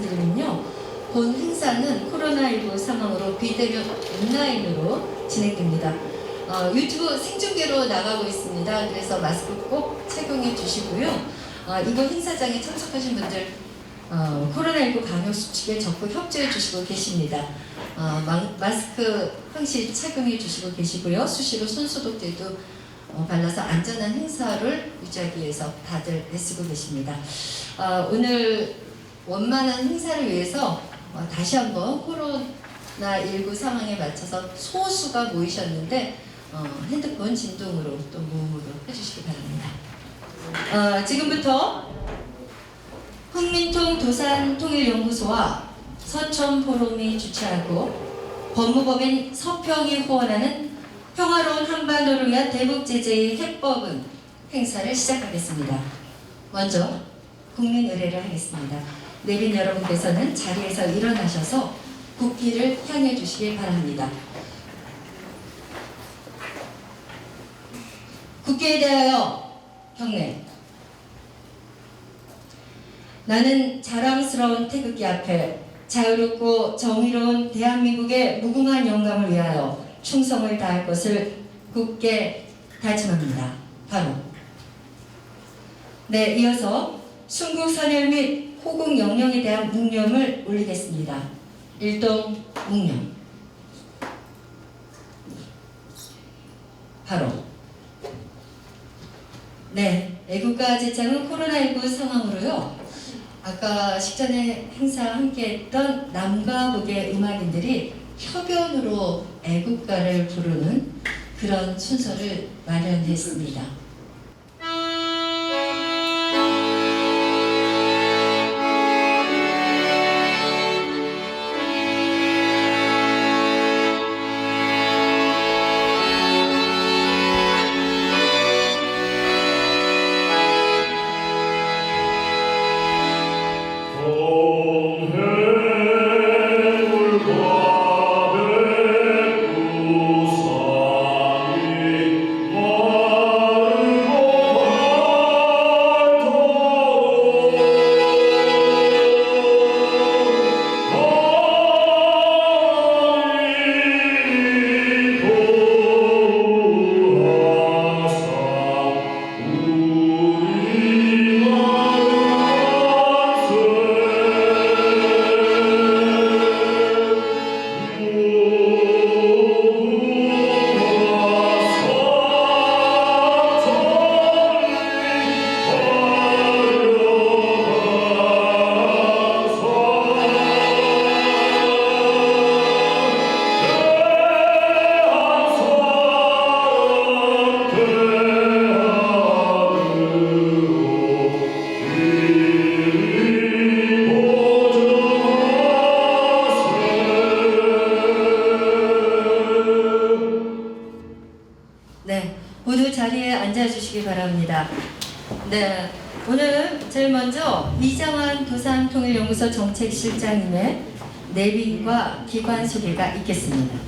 말씀드리면요. 본 행사는 코로나19 상황으로 비대면 온라인으로 진행됩니다. 유튜브 생중계로 나가고 있습니다. 그래서 마스크 꼭 착용해 주시고요. 이번 행사장에 참석하신 분들 코로나19 방역 수칙에 적극 협조해 주시고 계십니다. 마스크 항시 착용해 주시고 계시고요. 수시로 손소독제도 발라서 안전한 행사를 유지하기 위해서 다들 애쓰고 계십니다. 오늘 원만한 행사를 위해서 다시 한번 코로나19 상황에 맞춰서 소수가 모이셨는데 핸드폰 진동으로 또 무음으로 해주시기 바랍니다. 지금부터 흥민통 도산통일연구소와 서천포럼이 주최하고 법무법인 서평이 후원하는 평화로운 한반도를 위한 대북제재의 해법은 행사를 시작하겠습니다. 먼저 국민의례를 하겠습니다. 내빈 여러분께서는 자리에서 일어나셔서 국기를 향해 주시기 바랍니다. 국기에 대하여 경례. 나는 자랑스러운 태극기 앞에 자유롭고 정의로운 대한민국의 무궁한 영광을 위하여 충성을 다할 것을 굳게 다짐합니다. 바로. 네, 이어서 순국선열 및 호국 영령에 대한 묵념을 올리겠습니다. 일동 묵념. 바로. 네, 애국가 제창은 코로나19 상황으로요. 아까 식전에 행사 함께했던 남과 북의 음악인들이 협연으로 애국가를 부르는 그런 순서를 마련했습니다. 모두 자리에 앉아주시기 바랍니다. 네, 오늘 제일 먼저 이장환 도산통일연구소 정책실장님의 내빈과 기관 소개가 있겠습니다.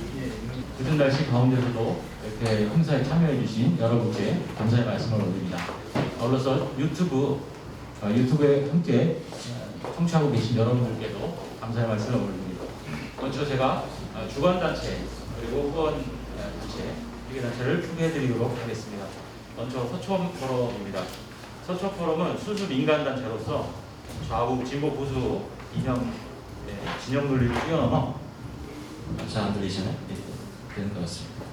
늦은 날씨 가운데서도 이렇게 행사에 참여해 주신 여러분께 감사의 말씀을 올립니다. 아울러서 유튜브에 함께 청취하고 계신 여러분들께도 감사의 말씀을 올립니다. 먼저 제가 주관단체 그리고 후원단체 단체를 소개해드리도록 하겠습니다. 먼저 서촌포럼입니다. 서촌포럼은 수수 민간단체로서 좌우 진보 보수 진영 논리를 뛰어넘어 잘 안 들리시나요? 네, 되는 것 같습니다.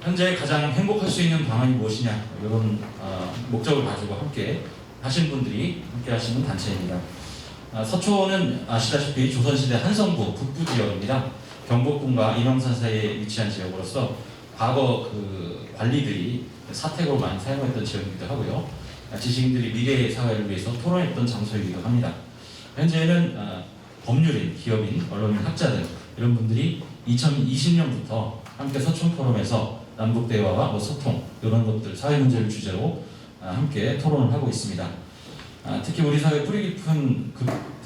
현재 가장 행복할 수 있는 방안이 무엇이냐 이런 목적을 가지고 함께 하신 분들이 함께 하시는 단체입니다. 서초는 아시다시피 조선시대 한성부 북부 지역입니다. 경복궁과 인왕산 사이에 위치한 지역으로서 과거 그 관리들이 사택으로 많이 사용했던 지역이기도 하고요. 지식인들이 미래의 사회를 위해서 토론했던 장소이기도 합니다. 현재는 법률인, 기업인, 언론인, 학자들 이런 분들이 2020년부터 함께 서촌포럼에서 남북대화와 소통 이런 것들 사회 문제를 주제로 함께 토론을 하고 있습니다. 특히 우리 사회 뿌리 깊은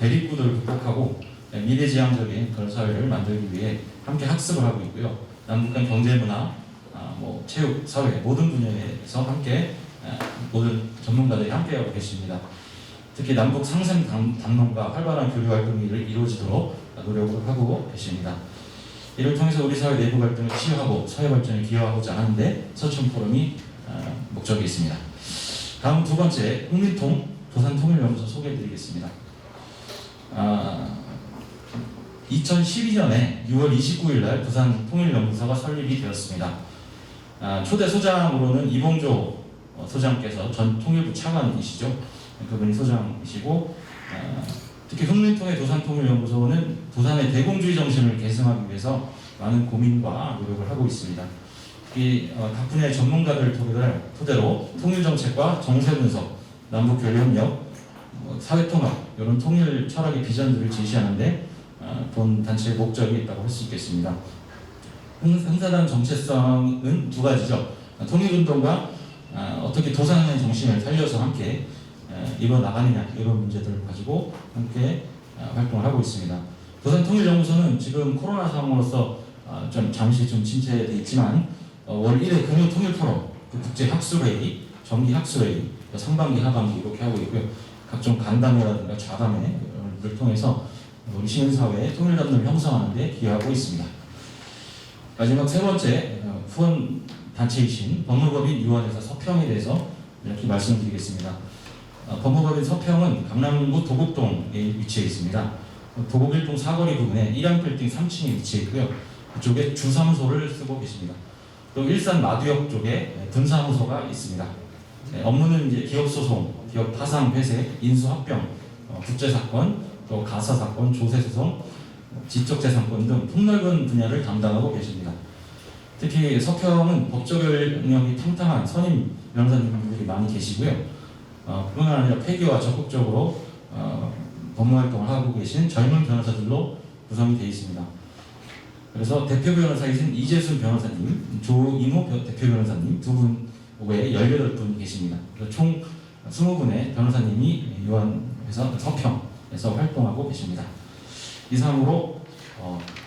대립구도를 극복하고 미래지향적인 그런 사회를 만들기 위해 함께 학습을 하고 있고요. 남북 간 경제문화, 체육, 사회 모든 분야에서 함께 모든 전문가들이 함께하고 계십니다. 특히 남북 상생 담론과 활발한 교류 활동이 이루어지도록 노력을 하고 계십니다. 이를 통해서 우리 사회 내부 갈등을 치유하고 사회 발전에 기여하고자 하는데 서천 포럼이 목적이 있습니다. 다음 두 번째, 홍민통 도산통일연구소 소개해드리겠습니다. 2012년에 6월 29일 날 부산통일연구소가 설립이 되었습니다. 초대 소장으로는 이봉조 소장께서 전 통일부 차관이시죠. 그분이 소장이시고, 특히 홍민통의 도산통일연구소는 도산의 대공주의 정신을 계승하기 위해서 많은 고민과 노력을 하고 있습니다. 각 분야의 전문가들 토대로 통일정책과 정세분석, 남북교류협력, 사회통합 이런 통일 철학의 비전들을 제시하는데 본 단체의 목적이 있다고 할 수 있겠습니다. 행사단 정체성은 두 가지죠. 통일운동과 어떻게 도산의 정신을 살려서 함께 이뤄 나가느냐 이런 문제들을 가지고 함께 활동을 하고 있습니다. 도산통일연구소는 지금 코로나 상황으로서 좀 잠시 좀 침체되어 있지만 월 1회 금요통일포럼, 국제학술회의, 정기학술회의, 상반기, 하반기 이렇게 하고 있고요. 각종 간담회라든가 좌담회를 통해서 우리 시민사회의 통일담론을 형성하는 데 기여하고 있습니다. 마지막 세 번째, 후원 단체이신 법무법인 유한회사 서평에 대해서 이렇게 말씀드리겠습니다. 법무법인 서평은 강남구 도곡동에 위치해 있습니다. 도곡일동 사거리 부근에 1항빌딩 3층에 위치해 있고요. 그쪽에 주사무소를 쓰고 계십니다. 또 일산 마두역 쪽에 분사무소가 있습니다. 업무는 이제 기업소송, 기업 파상 회색, 인수합병, 국제사건, 또 가사사건, 조세소송, 지적재산권 등 폭넓은 분야를 담당하고 계십니다. 특히 서평은 법적 역량이 탕탕한 선임 변호사님들이 많이 계시고요. 뿐만 아니라 폐기와 적극적으로 법무활동을 하고 계신 젊은 변호사들로 구성이 되어 있습니다. 그래서 대표 변호사이신 이재순 변호사님, 조인호 대표 변호사님 두 분 외에 18분 계십니다. 총 20분의 변호사님이 유한회사 서평에서 활동하고 계십니다. 이상으로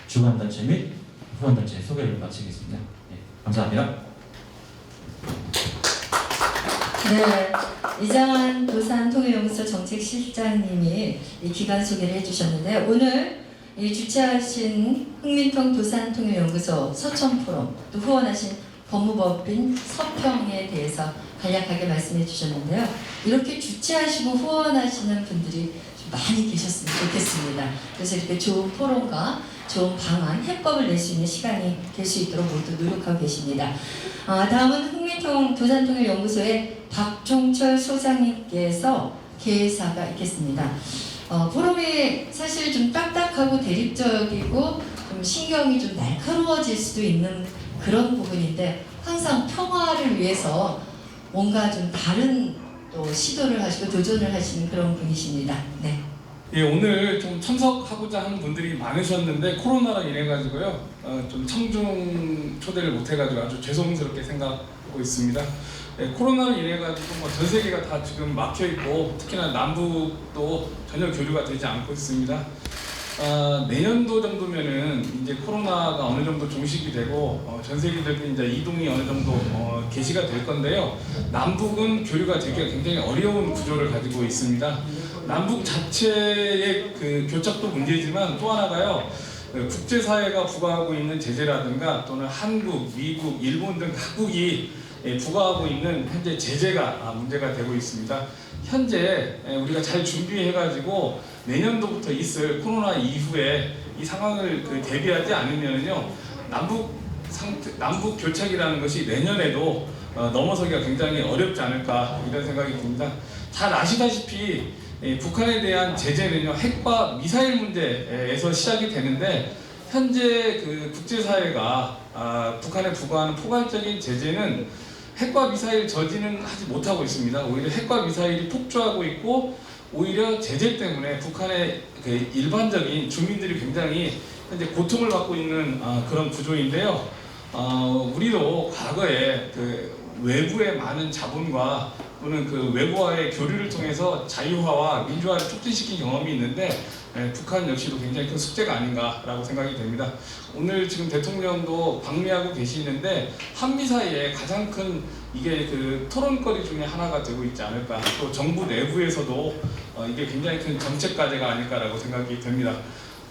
주관단체 및 후원단체 소개를 마치겠습니다. 네, 감사합니다. 네, 이장환 도산통일연구소 정책실장님이 이 기관 소개를 해주셨는데 오늘 이 주최하신 흥민통 도산통일연구소 서천포럼 또 후원하신 법무법인 서평에 대해서 간략하게 말씀해 주셨는데요. 이렇게 주최하시고 후원하시는 분들이 좀 많이 계셨으면 좋겠습니다. 그래서 이렇게 좋은 포럼과 좋은 방안, 해법을 낼 수 있는 시간이 될 수 있도록 모두 노력하고 계십니다. 다음은 흥민통 도산통일연구소의 박종철 소장님께서 개사가 있겠습니다. 포럼이 사실 좀 딱딱하고 대립적이고 좀 신경이 좀 날카로워질 수도 있는 그런 부분인데 항상 평화를 위해서 뭔가 좀 다른 또 시도를 하시고 도전을 하시는 그런 분이십니다. 네. 예, 오늘 좀 참석하고자 하는 분들이 많으셨는데 코로나로 인해 가지고요 좀 청중 초대를 못 해가지고 아주 죄송스럽게 생각하고 있습니다. 예, 코로나로 인해 가지고 뭐 전 세계가 다 지금 막혀 있고 특히나 남북도 전혀 교류가 되지 않고 있습니다. 내년도 정도면은 이제 코로나가 어느 정도 종식이 되고 전 세계적인 이제 이동이 어느 정도 개시가 될 건데요. 남북은 교류가 되기가 굉장히 어려운 구조를 가지고 있습니다. 남북 자체의 그 교착도 문제지만 또 하나가요. 국제사회가 부과하고 있는 제재라든가 또는 한국, 미국, 일본 등 각국이 부과하고 있는 현재 제재가 문제가 되고 있습니다. 현재 우리가 잘 준비해가지고 내년도부터 있을 코로나 이후에 이 상황을 대비하지 않으면요 남북 교착이라는 것이 내년에도 넘어서기가 굉장히 어렵지 않을까 이런 생각이 듭니다. 잘 아시다시피 북한에 대한 제재는요 핵과 미사일 문제에서 시작이 되는데 현재 그 국제사회가 북한에 부과하는 포괄적인 제재는 핵과 미사일 저지는 하지 못하고 있습니다. 오히려 핵과 미사일이 폭주하고 있고 오히려 제재 때문에 북한의 그 일반적인 주민들이 굉장히 현재 고통을 받고 있는 그런 구조인데요. 우리도 과거에 그 외부의 많은 자본과 또는 그 외부와의 교류를 통해서 자유화와 민주화를 촉진시킨 경험이 있는데 북한 역시도 굉장히 큰 숙제가 아닌가라고 생각이 됩니다. 오늘 지금 대통령도 방미하고 계시는데 한미 사이에 가장 큰 이게 그 토론거리 중에 하나가 되고 있지 않을까. 또 정부 내부에서도 이게 굉장히 큰 정책 과제가 아닐까라고 생각이 됩니다.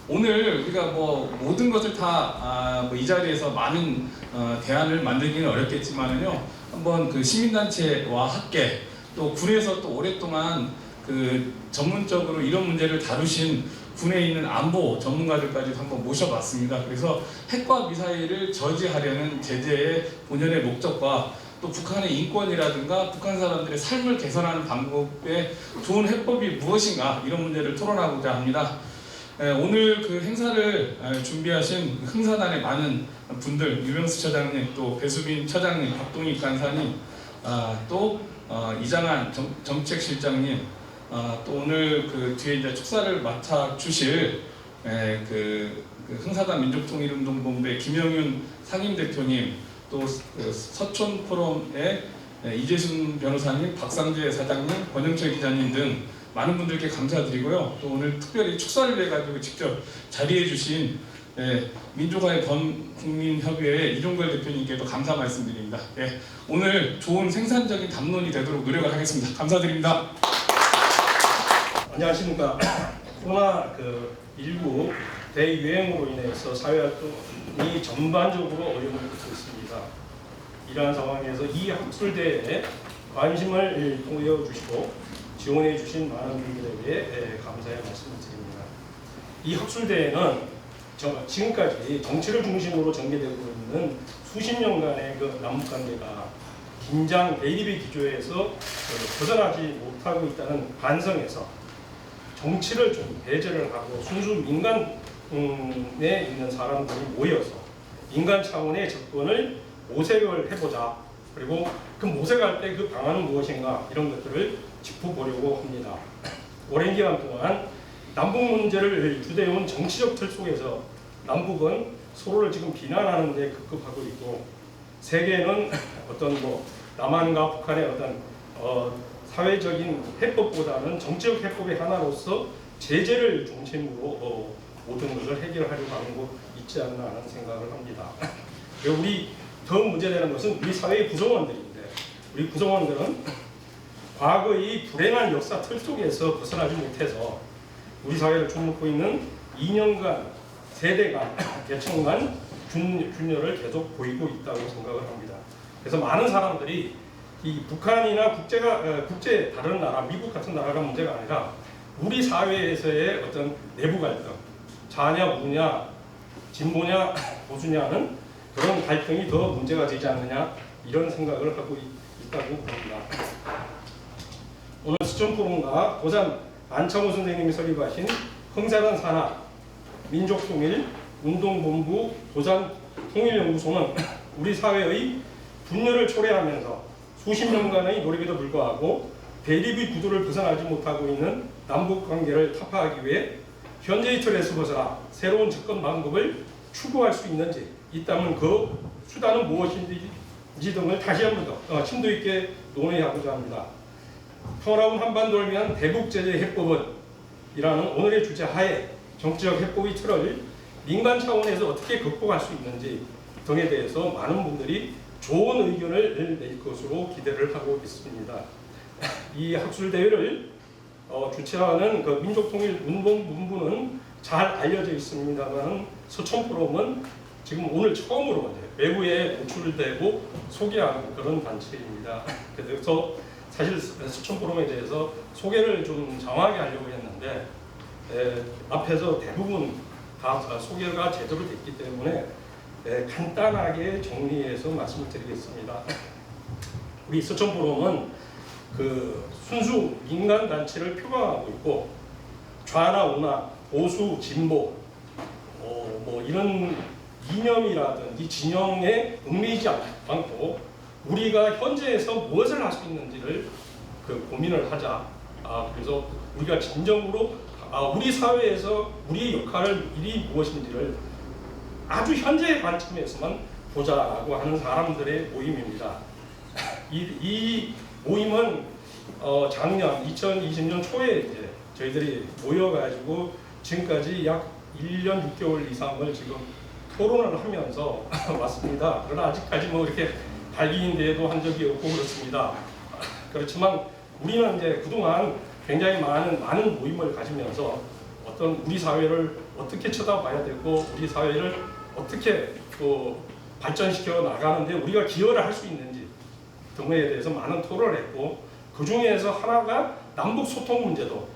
오늘 우리가 뭐 모든 것을 다 이 자리에서 많은 대안을 만들기는 어렵겠지만은요, 한번 그 시민단체와 함께 또 군에서 또 오랫동안 그 전문적으로 이런 문제를 다루신 군에 있는 안보 전문가들까지 한번 모셔봤습니다. 그래서 핵과 미사일을 저지하려는 제재의 본연의 목적과 또 북한의 인권이라든가 북한 사람들의 삶을 개선하는 방법의 좋은 해법이 무엇인가, 이런 문제를 토론하고자 합니다. 오늘 그 행사를 준비하신 흥사단의 많은 분들, 유명수 처장님, 또 배수빈 처장님, 박동익 간사님, 또 이장한 정책실장님, 또 오늘 그 뒤에 이제 축사를 맡아 주실 그 흥사단 민족통일운동본부의 김영윤 상임대표님, 또 그 서촌포럼의 이재순 변호사님, 박상재 사장님, 권영철 기자님 등 많은 분들께 감사드리고요. 또 오늘 특별히 축사를 위해 가지고 직접 자리해 주신 민족화의 범국민협의회 이종걸 대표님께도 감사 말씀드립니다. 오늘 좋은 생산적인 담론이 되도록 노력을 하겠습니다. 감사드립니다. 안녕하십니까. 코로나19 대유행으로 인해서 사회활동이 전반적으로 어려움을 겪고 있습니다. 이러한 상황에서 이 학술대회에 관심을 보여 주시고 지원해 주신 많은 분들에게 감사의 말씀을 드립니다. 이 학술대회는 지금까지 정치를 중심으로 전개되고 있는 수십 년간의 그 남북관계가 긴장 대립의 기조에서 벗어나지 못하고 있다는 반성에서 정치를 좀 배제를 하고 순수 민간에 있는 사람들이 모여서 민간 차원의 접근을 모색을 해보자. 그리고 그 모색할 때 그 방안은 무엇인가, 이런 것들을 짚어보려고 합니다. 오랜 기간 동안 남북 문제를 주대해온 정치적 틀 속에서 남북은 서로를 지금 비난하는 데 급급하고 있고, 세계는 어떤 남한과 북한의 어떤 사회적인 해법보다는 정치적 해법의 하나로서 제재를 중심으로 모든 것을 해결하려고 하는 거 있지 않나 하는 생각을 합니다. 우리 더 문제되는 것은 우리 사회의 구성원들인데, 우리 구성원들은 과거의 불행한 역사 틀 속에서 벗어나지 못해서 우리 사회를 주목하고 있는 2년간, 세대간, 계층 간 균열을 계속 보이고 있다고 생각을 합니다. 그래서 많은 사람들이 이 북한이나 국제 다른 나라, 미국 같은 나라가 문제가 아니라 우리 사회에서의 어떤 내부 갈등, 자냐 우냐, 진보냐 보수냐는 그런 갈등이 더 문제가 되지 않느냐, 이런 생각을 하고 있다고 봅니다. 오늘 수천포럼과 도산 안창호 선생님이 설립하신 흥사단 산하 민족통일운동본부 도산통일연구소는 우리 사회의 분열을 초래하면서 수십 년간의 노력에도 불구하고 대립의 구도를 벗어나지 못하고 있는 남북관계를 타파하기 위해 현재의 틀에서 벗어나 새로운 접근 방법을 추구할 수 있는지, 있다면 그 수단은 무엇인지 등을 다시 한 번 더 심도 있게 논의하고자 합니다. 평화로운 한반도를 위한 대북제재 해법은 이라는 오늘의 주제 하에 정치적 해법의 틀을 민간 차원에서 어떻게 극복할 수 있는지 등에 대해서 많은 분들이 좋은 의견을 낼 것으로 기대를 하고 있습니다. 이 학술대회를 주최하는 그 민족통일운동본부는 잘 알려져 있습니다만, 서촌포럼은 지금 오늘 처음으로 외부에 노출되고 소개하는 그런 단체입니다. 그래서 사실 서촌포럼에 대해서 소개를 좀 장황하게 하려고 했는데 앞에서 대부분 다 소개가 제대로 됐기 때문에 간단하게 정리해서 말씀을 드리겠습니다. 우리 서촌포럼은 그 순수 민간 단체를 표방하고 있고, 좌나 우나 보수 진보 이런 이념이라든지 진영에 얽매이지 않고 우리가 현재에서 무엇을 할 수 있는지를 고민을 하자. 그래서 우리가 진정으로 우리 사회에서 우리의 역할을 일이 무엇인지를 아주 현재의 관점에서만 보자라고 하는 사람들의 모임입니다. 이 모임은 작년 2020년 초에 이제 저희들이 모여가지고 지금까지 약 1년 6개월 이상을 지금 토론을 하면서 왔습니다. 그러나 아직까지 이렇게 발기인 대회도 한 적이 없고 그렇습니다. 그렇지만 우리는 이제 그동안 굉장히 많은 모임을 가지면서 어떤 우리 사회를 어떻게 쳐다봐야 되고 우리 사회를 어떻게 또 발전시켜 나가는데 우리가 기여를 할 수 있는지 등에 대해서 많은 토론을 했고, 그 중에서 하나가 남북 소통 문제도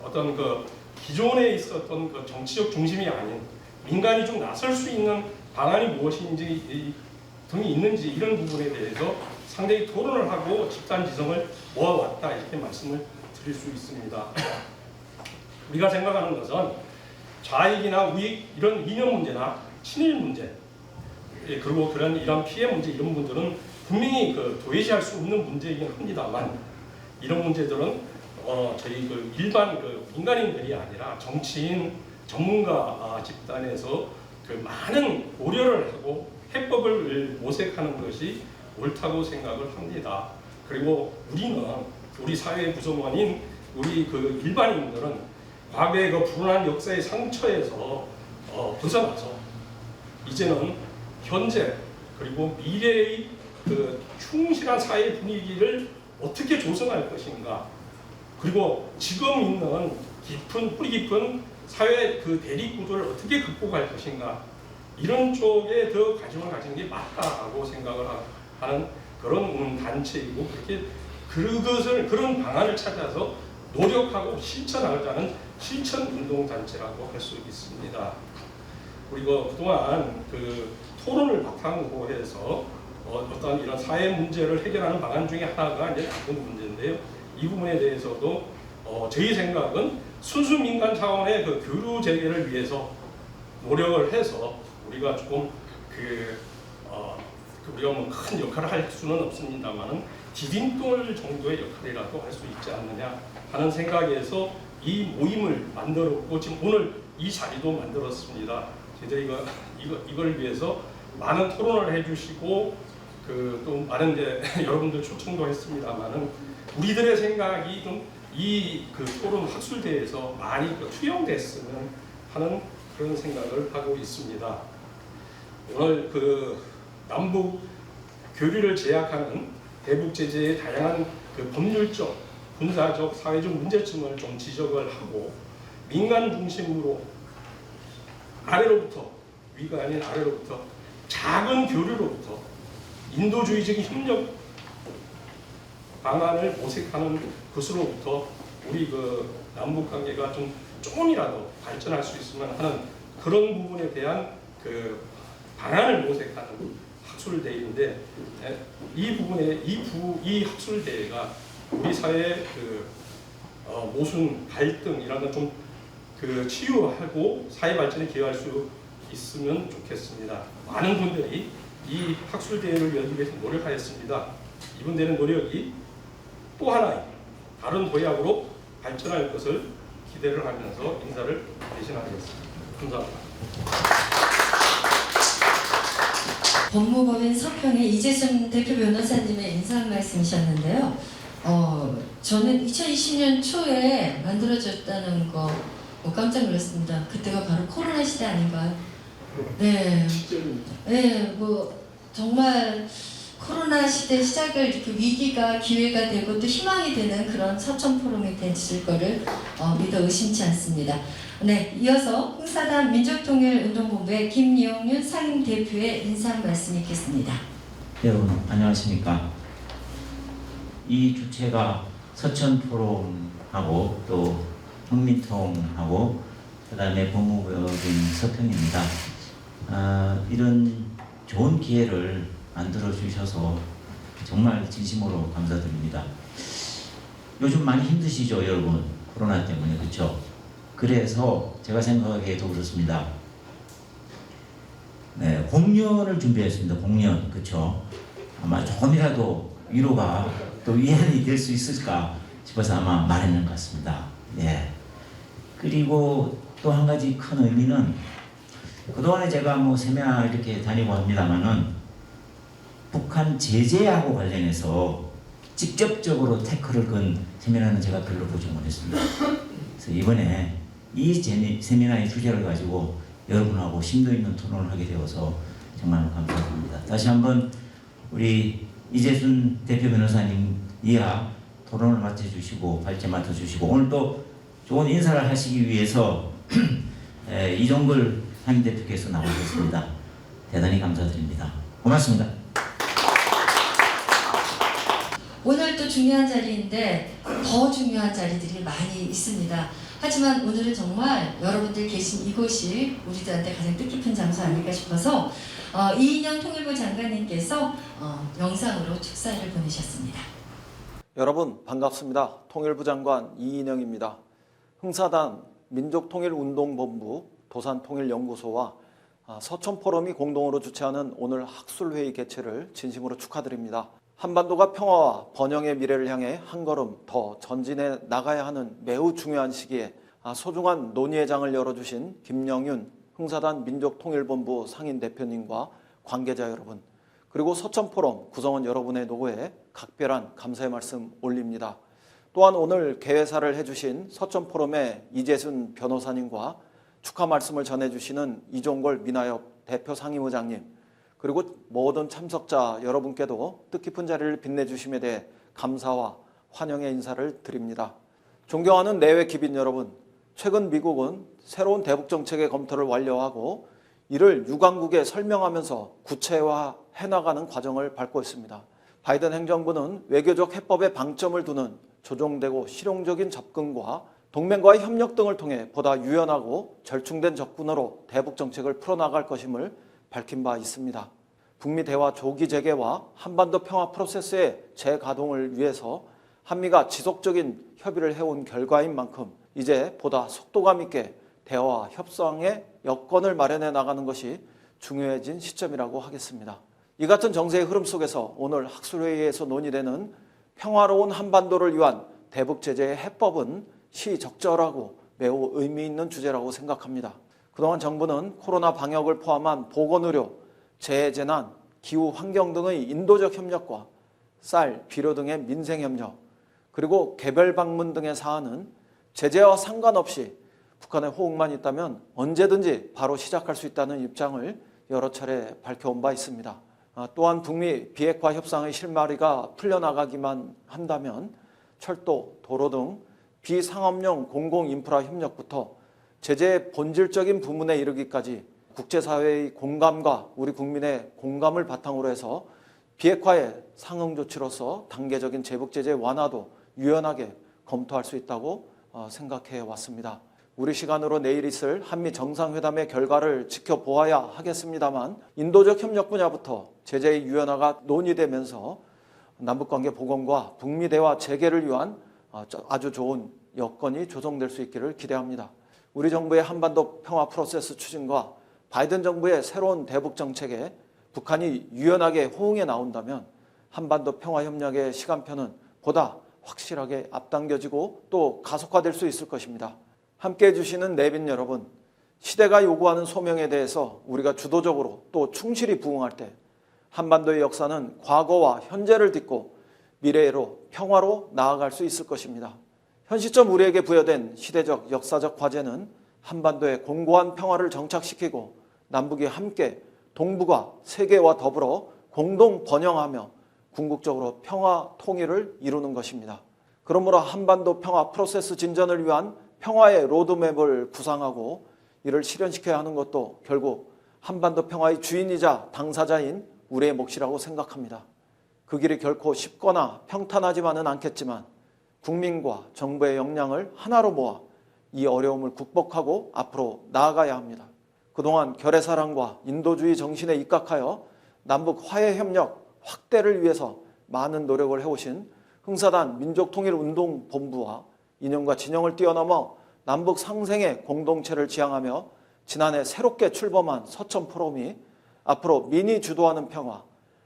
어떤 그 기존에 있었던 그 정치적 중심이 아닌 민간이 좀 나설 수 있는 방안이 무엇인지 등이 있는지 이런 부분에 대해서 상당히 토론을 하고 집단 지성을 모아왔다, 이렇게 말씀을 드릴 수 있습니다. 우리가 생각하는 것은 좌익이나 우익 이런 이념 문제나 친일 문제, 그리고 이런 피해 문제 이런 문제는 분명히 그 도외시할 수 없는 문제이긴 합니다만, 이런 문제들은 저희 그 일반 그 민간인들이 아니라 정치인 전문가 집단에서 그 많은 고려를 하고 해법을 모색하는 것이 옳다고 생각을 합니다. 그리고 우리 사회 구성원인 우리 그 일반인들은 과거의 그 불운한 역사의 상처에서 벗어나서 이제는 현재 그리고 미래의 그 충실한 사회 분위기를 어떻게 조성할 것인가, 그리고 지금 있는 뿌리 깊은 사회 그 대립 구도를 어떻게 극복할 것인가, 이런 쪽에 더 관심을 가지는 게 맞다고 생각을 하는 그런 단체이고, 그런 방안을 찾아서 노력하고 실천하자는 실천 운동 단체라고 할 수 있습니다. 그리고 그동안 그 토론을 바탕으로 해서 어떤 이런 사회 문제를 해결하는 방안 중에 하나가 이제 남북 문제인데요. 이 부분에 대해서도 저희 생각은 순수 민간 차원의 그 교류 재개를 위해서 노력을 해서 우리가 조금 우리가 뭐 큰 역할을 할 수는 없습니다만은 디딤돌 정도의 역할이라도 할 수 있지 않느냐 하는 생각에서 이 모임을 만들었고, 지금 오늘 이 자리도 만들었습니다. 저희들이 이걸 위해서 많은 토론을 해주시고 또 많은 이제 여러분들 초청도 했습니다만은 우리들의 생각이 좀 이 그 토론 학술대에서 많이 투영됐으면 하는 그런 생각을 하고 있습니다. 오늘 그 남북 교류를 제약하는 대북 제재의 다양한 그 법률적, 군사적, 사회적 문제점을 좀 지적을 하고, 민간 중심으로 아래로부터, 위가 아닌 아래로부터 작은 교류로부터 인도주의적인 협력 방안을 모색하는 것으로부터 우리 그 남북 관계가 조금이라도 발전할 수 있으면 하는 그런 부분에 대한 그 방안을 모색하는 학술대회인데, 이 부분에 이 학술대회가 우리 사회의 그 모순, 갈등 이런 걸 좀 그 치유하고 사회 발전에 기여할 수 있으면 좋겠습니다. 많은 분들이 이 학술대회를 열기 위해서 노력하였습니다. 이분들의 노력이 또 하나의 다른 도약으로 발전할 것을 기대를 하면서 인사를 대신하겠습니다. 감사합니다. 법무법인 서평의 이재순 대표 변호사님의 인사 말씀이셨는데요. 저는 2020년 초에 만들어졌다는 거 깜짝 놀랐습니다. 그때가 바로 코로나 시대 아닌가요? 네. 네, 뭐 정말 코로나 시대 시작을 이렇게 위기가 기회가 되고 또 희망이 되는 그런 서천 포럼이 됐을 거를 믿어 의심치 않습니다. 네, 이어서 홍사단 민족통일운동본부의 김용윤 상임대표의 인사 말씀 있겠습니다. 여러분 안녕하십니까? 이 주체가 서천 포럼하고 또 흥민통하고 그다음에 법무법인 서평입니다. 이런 좋은 기회를 만들어 주셔서 정말 진심으로 감사드립니다. 요즘 많이 힘드시죠, 여러분? 코로나 때문에, 그렇죠? 그래서 제가 생각하기에도 그렇습니다. 네, 공연을 준비했습니다. 공연, 그렇죠? 아마 조금이라도 위로가 또 위안이 될 수 있을까 싶어서 아마 말하는 것 같습니다. 예. 그리고 또 한 가지 큰 의미는, 그동안에 제가 뭐 세미나 이렇게 다니고 합니다만은 북한 제재하고 관련해서 직접적으로 태클을 건 세미나는 제가 별로 보지 못했습니다. 그래서 이번에 이 세미나의 주제를 가지고 여러분하고 심도 있는 토론을 하게 되어서 정말 감사드립니다. 다시 한번 우리 이재순 대표 변호사님 이하 토론을 맡아주시고 발제 맡아주시고 오늘 또 좋은 인사를 하시기 위해서 이종걸 상임대표께서 나오셨습니다. 대단히 감사드립니다. 고맙습니다. 오늘 또 중요한 자리인데 더 중요한 자리들이 많이 있습니다. 하지만 오늘은 정말 여러분들 계신 이곳이 우리들한테 가장 뜻깊은 장소 아닐까 싶어서 이인영 통일부 장관님께서 영상으로 축사를 보내셨습니다. 여러분 반갑습니다. 통일부 장관 이인영입니다. 흥사단 민족통일운동본부 도산통일연구소와 서천포럼이 공동으로 주최하는 오늘 학술회의 개최를 진심으로 축하드립니다. 한반도가 평화와 번영의 미래를 향해 한 걸음 더 전진해 나가야 하는 매우 중요한 시기에 소중한 논의의 장을 열어주신 김영윤 흥사단 민족통일본부 상임대표님과 관계자 여러분, 그리고 서천포럼 구성원 여러분의 노고에 각별한 감사의 말씀 올립니다. 또한 오늘 개회사를 해주신 서천포럼의 이재순 변호사님과 축하 말씀을 전해주시는 이종걸 민화협 대표 상임의장님, 그리고 모든 참석자 여러분께도 뜻깊은 자리를 빛내주심에 대해 감사와 환영의 인사를 드립니다. 존경하는 내외 기빈 여러분, 최근 미국은 새로운 대북 정책의 검토를 완료하고 이를 유관국에 설명하면서 구체화해 나가는 과정을 밟고 있습니다. 바이든 행정부는 외교적 해법에 방점을 두는 조정되고 실용적인 접근과 동맹과의 협력 등을 통해 보다 유연하고 절충된 접근으로 대북 정책을 풀어나갈 것임을 밝힌 바 있습니다. 북미 대화 조기 재개와 한반도 평화 프로세스의 재가동을 위해서 한미가 지속적인 협의를 해온 결과인 만큼 이제 보다 속도감 있게 대화와 협상의 여건을 마련해 나가는 것이 중요해진 시점이라고 하겠습니다. 이 같은 정세의 흐름 속에서 오늘 학술회의에서 논의되는 평화로운 한반도를 위한 대북 제재의 해법은 시적절하고 매우 의미 있는 주제라고 생각합니다. 그동안 정부는 코로나 방역을 포함한 보건의료, 재해재난, 기후 환경 등의 인도적 협력과 쌀, 비료 등의 민생협력, 그리고 개별 방문 등의 사안은 제재와 상관없이 북한의 호응만 있다면 언제든지 바로 시작할 수 있다는 입장을 여러 차례 밝혀온 바 있습니다. 또한 북미 비핵화 협상의 실마리가 풀려나가기만 한다면 철도, 도로 등 비상업용 공공인프라 협력부터 제재의 본질적인 부문에 이르기까지 국제사회의 공감과 우리 국민의 공감을 바탕으로 해서 비핵화의 상응 조치로서 단계적인 제복 제재 완화도 유연하게 검토할 수 있다고 생각해 왔습니다. 우리 시간으로 내일 있을 한미 정상회담의 결과를 지켜보아야 하겠습니다만 인도적 협력 분야부터 제재의 유연화가 논의되면서 남북관계 복원과 북미 대화 재개를 위한 아주 좋은 여건이 조성될 수 있기를 기대합니다. 우리 정부의 한반도 평화 프로세스 추진과 바이든 정부의 새로운 대북 정책에 북한이 유연하게 호응해 나온다면 한반도 평화 협력의 시간표는 보다 확실하게 앞당겨지고 또 가속화될 수 있을 것입니다. 함께해 주시는 내빈 여러분, 시대가 요구하는 소명에 대해서 우리가 주도적으로 또 충실히 부응할 때 한반도의 역사는 과거와 현재를 딛고 미래로 평화로 나아갈 수 있을 것입니다. 현 시점 우리에게 부여된 시대적 역사적 과제는 한반도의 공고한 평화를 정착시키고 남북이 함께 동북아 세계와 더불어 공동 번영하며 궁극적으로 평화 통일을 이루는 것입니다. 그러므로 한반도 평화 프로세스 진전을 위한 평화의 로드맵을 구상하고 이를 실현시켜야 하는 것도 결국 한반도 평화의 주인이자 당사자인 우리의 몫이라고 생각합니다. 그 길이 결코 쉽거나 평탄하지만은 않겠지만 국민과 정부의 역량을 하나로 모아 이 어려움을 극복하고 앞으로 나아가야 합니다. 그동안 결의사랑과 인도주의 정신에 입각하여 남북 화해협력 확대를 위해서 많은 노력을 해오신 흥사단 민족통일운동본부와 이념과 진영을 뛰어넘어 남북 상생의 공동체를 지향하며 지난해 새롭게 출범한 서천포럼이 앞으로 민이 주도하는 평화,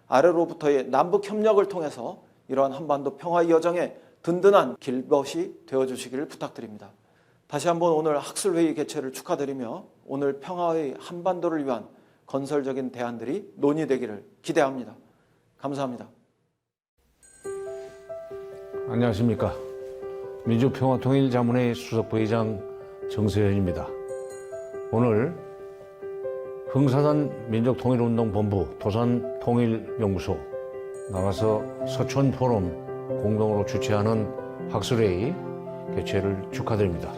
아래로부터의 남북협력을 통해서 이러한 한반도 평화의 여정에 든든한 길벗이 되어주시기를 부탁드립니다. 다시 한번 오늘 학술회의 개최를 축하드리며 오늘 평화의 한반도를 위한 건설적인 대안들이 논의되기를 기대합니다. 감사합니다. 안녕하십니까. 민주평화통일자문회의 수석부의장 정세현입니다. 오늘 흥사단 민족통일운동본부 도산통일연구소 나가서 서천포럼 공동으로 주최하는 학술회의 개최를 축하드립니다.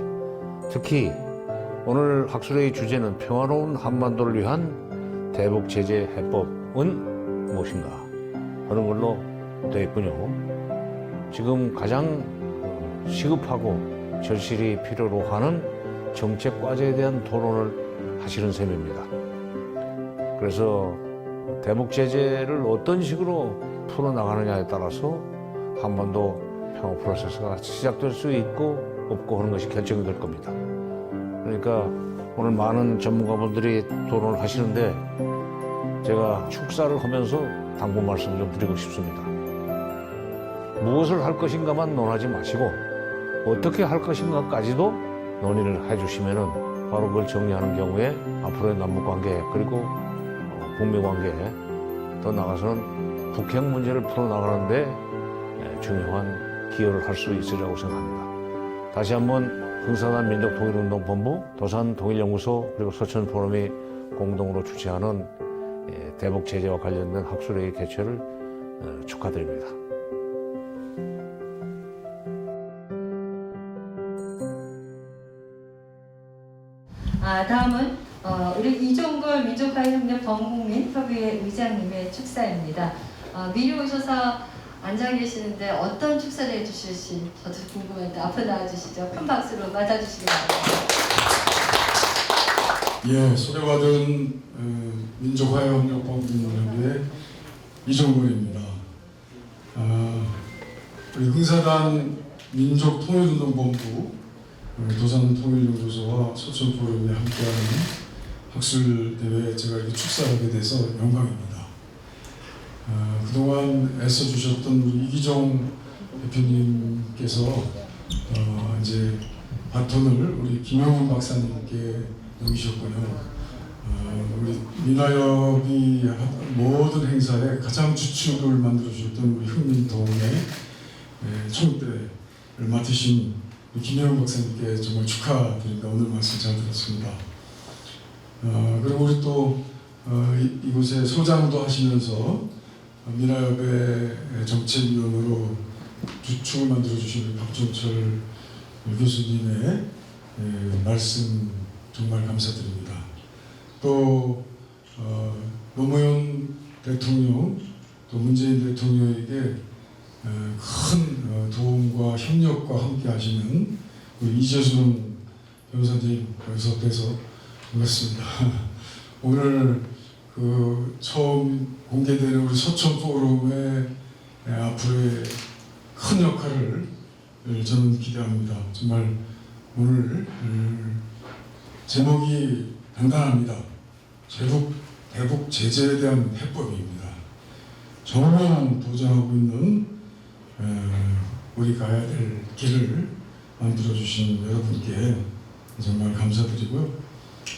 특히 오늘 학술회의 주제는 평화로운 한반도를 위한 대북 제재 해법은 무엇인가 하는 걸로 되어 있군요. 지금 가장 시급하고 절실히 필요로 하는 정책 과제에 대한 토론을 하시는 셈입니다. 그래서 대북 제재를 어떤 식으로 풀어나가느냐에 따라서 한반도 평화 프로세스가 시작될 수 있고 없고 하는 것이 결정이 될 겁니다. 그러니까 오늘 많은 전문가분들이 토론을 하시는데 제가 축사를 하면서 당부 말씀을 좀 드리고 싶습니다. 무엇을 할 것인가만 논하지 마시고 어떻게 할 것인가까지도 논의를 해주시면은 바로 그걸 정리하는 경우에 앞으로의 남북관계 그리고 북미관계 더 나아가서는 북핵 문제를 풀어나가는데 중요한 기여를 할 수 있으리라고 생각합니다. 다시 한번 흥사단 민족통일운동본부, 도산통일연구소 그리고 서천포럼이 공동으로 주최하는 대북 제재와 관련된 학술회의 개최를 축하드립니다. 다음은 우리 이종걸 민족화혁명 범국민 협의회 의장님의 축사입니다. 미리 오셔서 앉아 계시는데 어떤 축사를 해주실지 저도 궁금한데 앞으로 나와주시죠. 큰 박수로 맞아주시기 바랍니다. 예, 소개받은 민족화혁명 범국민협의회 이종걸입니다. 우리 흥사단 민족통일운동본부 도산통일연구소와 서천포럼이 함께하는 학술대회에 제가 이렇게 축사하게 돼서 영광입니다. 그동안 애써주셨던 우리 이기종 대표님께서 이제 바톤을 우리 김영훈 박사님께 넘기셨고요. 우리 민화협이 모든 행사에 가장 주축을 만들어주셨던 우리 흥민통의 총대를 맡으신 김영훈 박사님께 정말 축하드립니다. 오늘 말씀 잘 들었습니다. 그리고 우리 또 이곳에 소장도 하시면서 민화협의 정책위원으로 주축을 만들어주신 박종철 교수님의 말씀 정말 감사드립니다. 또 노무현 대통령, 또 문재인 대통령에게 큰 도움과 협력과 함께 하시는 우리 이재순 변호사님 여기서 뵈서 반갑습니다. 오늘 그 처음 공개되는 우리 서천 포럼의 앞으로의 큰 역할을 저는 기대합니다. 정말 오늘 제목이 간단합니다. 대북 제재에 대한 해법입니다. 정말 도전하고 있는 우리 가야 될 길을 만들어주신 여러분께 정말 감사드리고요.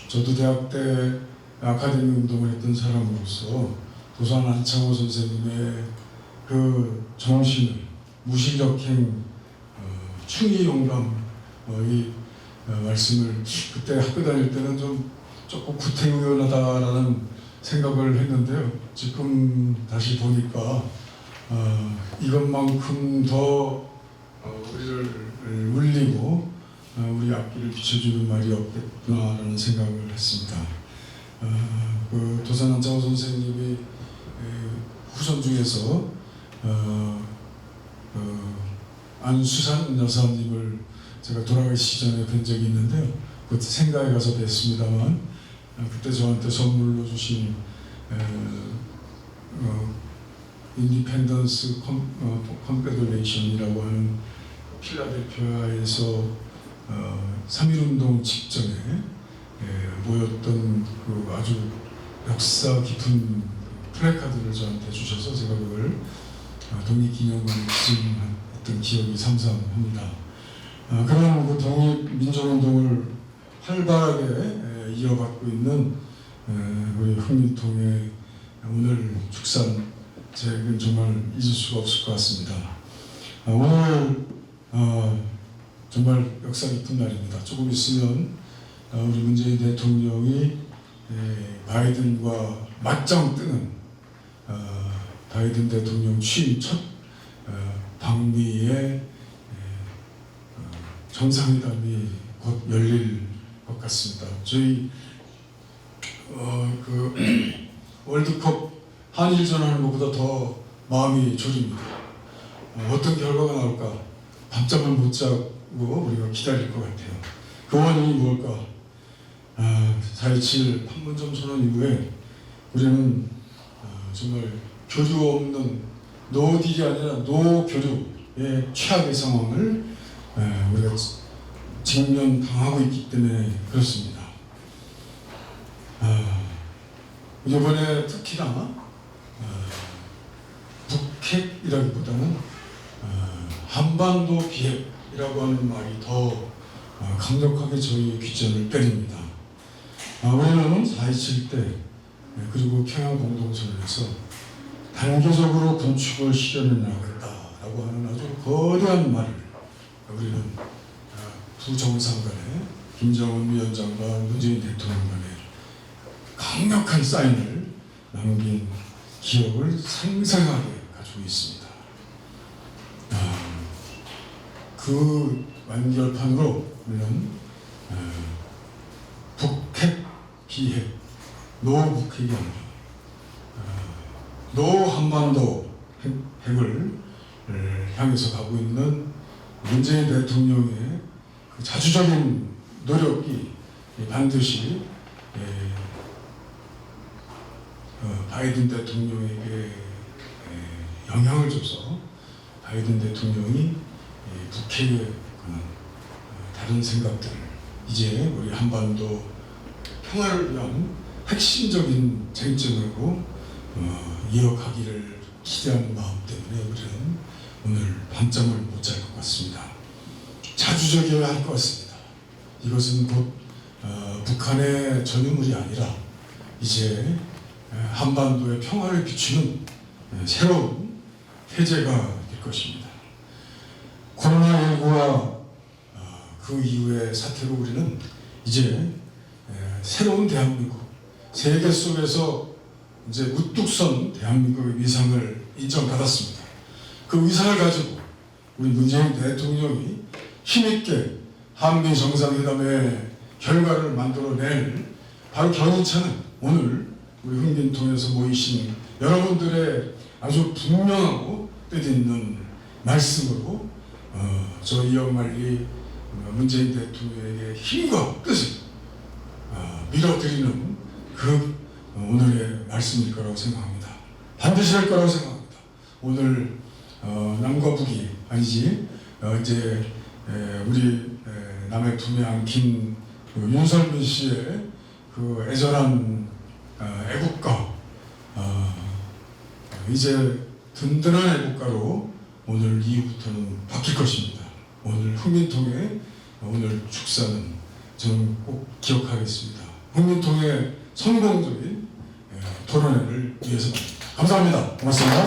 저도 대학 때 아카데미 운동을 했던 사람으로서 도산 안창호 선생님의 그 정신을 무실력행 충의 용감 이 말씀을 그때 학교 다닐 때는 좀 조금 구태의연하다라는 생각을 했는데요. 지금 다시 보니까 이것만큼 더 우리를 울리고 우리 앞길을 비춰주는 말이 없겠구나라는 생각을 했습니다. 그 도산 안창호 선생님이 후손 중에서 안수산 여사님을 제가 돌아가시기 전에 뵌 적이 있는데요. 그때 생가에 가서 뵀습니다만 그때 저한테 선물로 주신 인디펜던스 컨페더레이션이라고 하는 필라델피아에서 3.1운동 직전에 모였던 그 아주 역사 깊은 플래카드를 저한테 주셔서 제가 그걸 독립기념관에 기증했던 기억이 삼삼합니다. 그런 그 독립민족운동을 활발하게 이어받고 있는 우리 흥민통의 오늘 축산 제가 정말 잊을 수가 없을 것 같습니다. 오늘 정말 역사 깊은 날입니다. 조금 있으면 우리 문재인 대통령이 바이든과 맞짱 뜨는 바이든 대통령 취임 첫 방미의 정상회담이 곧 열릴 것 같습니다. 저희 그 월드컵 한일전 하는 것보다 더 마음이 졸입니다. 어떤 결과가 나올까 밤잠을 못 자고 우리가 기다릴 것 같아요. 그 원인이 무엇일까? 4.27 판문점 선언 이후에 우리는 정말 교류 없는 노딜이 아니라 노교류의 최악의 상황을 우리가 직면당하고 있기 때문에 그렇습니다. 이번에 특히나 북핵이라기보다는 한반도 비핵이라고 하는 말이 더 강력하게 저희의 귀전을 때립니다. 우리는 4.27 때 그리고 평양 공동선언에서 단계적으로 건축을 실현해 나가겠다라고 하는 아주 거대한 말을 우리는 두 정상 간에 김정은 위원장과 문재인 대통령 간에 강력한 사인을 남긴 기억을 생생하게 가지고 있습니다. 그 완결판으로 우리는 북핵, 비핵, 노북핵이 아니라 노한반도 핵을 향해서 가고 있는 문재인 대통령의 그 자주적인 노력이 반드시 바이든 대통령에게 영향을 줘서 바이든 대통령이 북핵에 관한 다른 생각들을 이제 우리 한반도 평화를 위한 핵심적인 쟁점으로 이어가기를 기대하는 마음 때문에 우리는 오늘 밤잠을 못 잘 것 같습니다. 자주적이어야 할 것 같습니다. 이것은 곧 북한의 전유물이 아니라 이제 한반도의 평화를 비추는 새로운 태제가 될 것입니다. 코로나19와 그 이후의 사태로 우리는 이제 새로운 대한민국, 세계 속에서 이제 우뚝 선 대한민국의 위상을 인정받았습니다. 그 위상을 가지고 우리 문재인 대통령이 힘있게 한미 정상회담의 결과를 만들어낼 바로 견인차는 오늘 우리 흥민통에서 모이신 여러분들의 아주 분명하고 뜻있는 말씀으로 저 이영만리 문재인 대통령에게 힘과 뜻을 밀어드리는 그 오늘의 말씀일 거라고 생각합니다. 반드시 할 거라고 생각합니다. 오늘 남과 북이 아니지 이제 우리 남의 품에 안긴 윤석민 씨의 그 애절한 애국가 이제 든든한 애국가로 오늘 이후부터는 바뀔 것입니다. 오늘 흥민통의 오늘 축사는 저는 꼭 기억하겠습니다. 흥민통의 성공적인 토론회를 위해서입니다. 감사합니다. 고맙습니다.